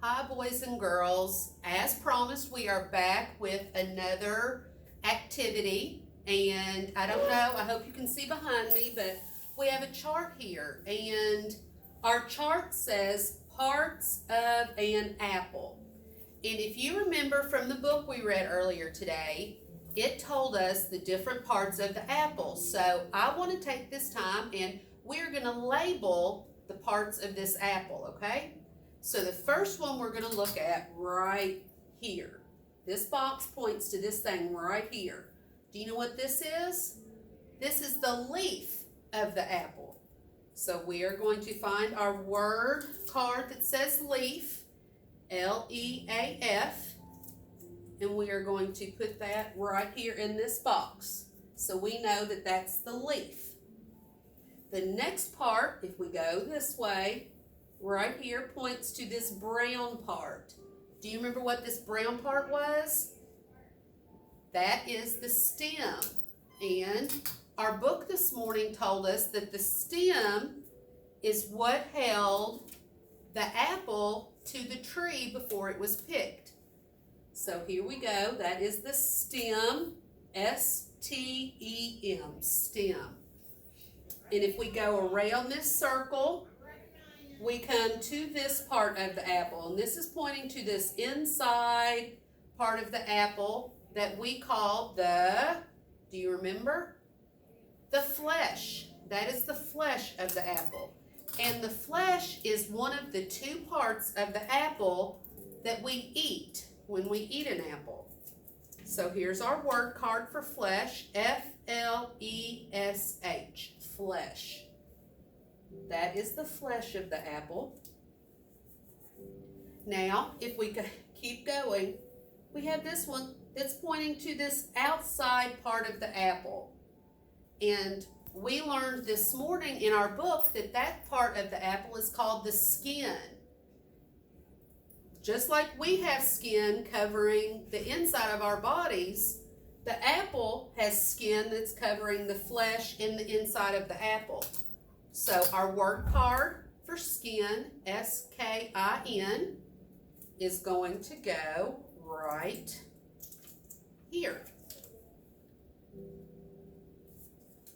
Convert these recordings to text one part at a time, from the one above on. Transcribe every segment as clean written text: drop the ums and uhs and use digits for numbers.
Hi, boys and girls. As promised, we are back with another activity. And I don't know, I hope you can see behind me, but we have a chart here. And our chart says parts of an apple. And if you remember from the book we read earlier today, it told us the different parts of the apple. So I want to take this time and we're going to label the parts of this apple, okay? So the first one we're going to look at right here. This box points to this thing right here. Do you know what this is? This is the leaf of the apple. So we are going to find our word card that says leaf, L-E-A-F, and we are going to put that right here in this box. So we know that that's the leaf. The next part, if we go this way, right here points to this brown part. Do you remember what this brown part was? That is the stem. And our book this morning told us that the stem is what held the apple to the tree before it was picked. So here we go. That is the stem, S-T-E-M, stem. And if we go around this circle, we come to this part of the apple, and this is pointing to this inside part of the apple that we call do you remember? The flesh. That is the flesh of the apple. And the flesh is one of the two parts of the apple that we eat when we eat an apple. So here's our word card for flesh, F-L-E-S-H, flesh. That is the flesh of the apple. Now, if we keep going, we have this one that's pointing to this outside part of the apple. And we learned this morning in our book that that part of the apple is called the skin. Just like we have skin covering the inside of our bodies, the apple has skin that's covering the flesh in the inside of the apple. So our word card for skin, S-K-I-N, is going to go right here.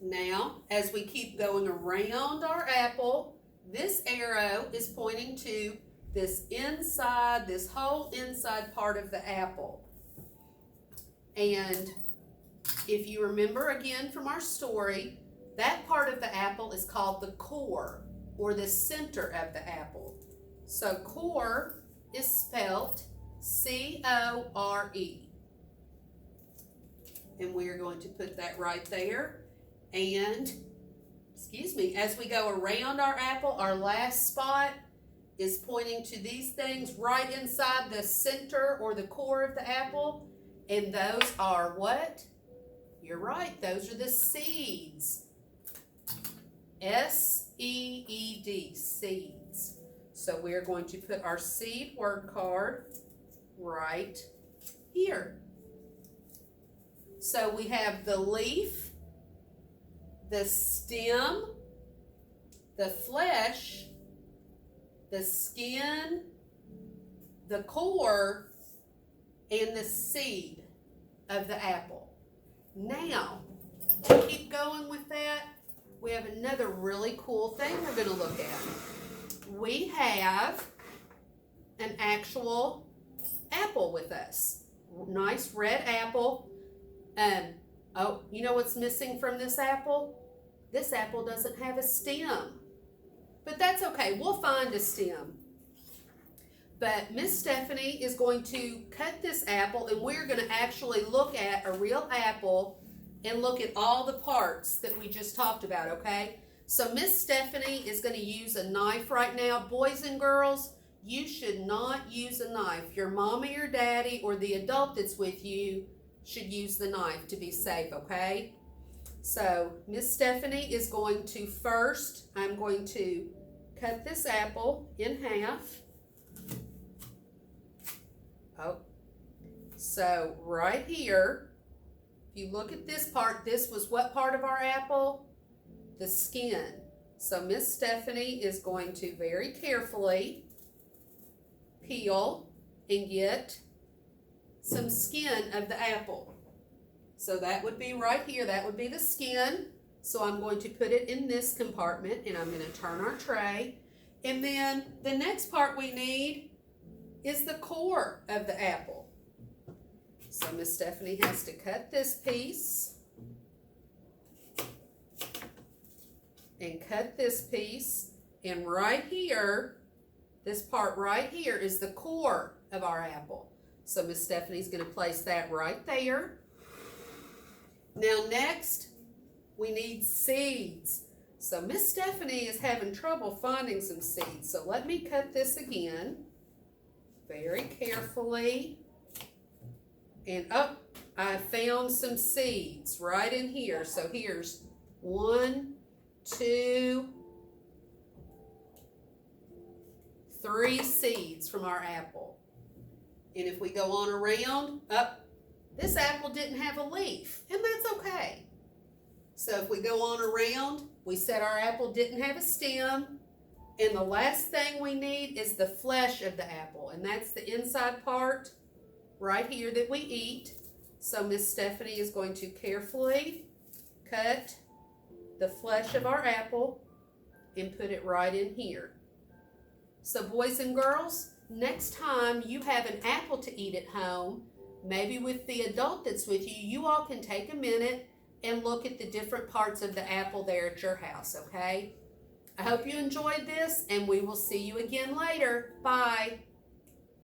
Now, as we keep going around our apple, this arrow is pointing to this inside, this whole inside part of the apple. And if you remember again from our story, that part of the apple is called the core, or the center of the apple. So core is spelt C-O-R-E. And we are going to put that right there. And, as we go around our apple, our last spot is pointing to these things right inside the center or the core of the apple. And those are what? You're right, those are the seeds. S-E-E-D, seeds. So we're going to put our seed word card right here. So we have the leaf, the stem, the flesh, the skin, the core, and the seed of the apple. Now, to keep going with that, we have another really cool thing we're going to look at. We have an actual apple with us. Nice red apple. Oh, you know what's missing from this apple? This apple doesn't have a stem. But that's okay. We'll find a stem. But Miss Stephanie is going to cut this apple, and we're going to actually look at a real apple and look at all the parts that we just talked about, okay? So Miss Stephanie is going to use a knife right now. Boys and girls, you should not use a knife. Your mommy or daddy or the adult that's with you should use the knife to be safe, okay? So Miss Stephanie is going to first, I'm going to cut this apple in half. Oh, so right here, if you look at this part, this was what part of our apple? The skin. So Miss Stephanie is going to very carefully peel and get some skin of the apple. So that would be right here. That would be the skin. So I'm going to put it in this compartment, and I'm going to turn our tray. And then the next part we need is the core of the apple. So Miss Stephanie has to cut this piece and cut this piece. And right here, this part right here is the core of our apple. So Miss Stephanie's going to place that right there. Now next, we need seeds. So Miss Stephanie is having trouble finding some seeds. So let me cut this very carefully. And I found some seeds right in here. So here's 1, 2, 3 seeds from our apple. And if we go on around, this apple didn't have a leaf, and that's okay. So if we go on around, we said our apple didn't have a stem, and the last thing we need is the flesh of the apple, and that's the inside part right here that we eat. So Miss Stephanie is going to carefully cut the flesh of our apple and put it right in here. So boys and girls, next time you have an apple to eat at home, maybe with the adult that's with you, you all can take a minute and look at the different parts of the apple there at your house, okay? I hope you enjoyed this, and we will see you again later. Bye.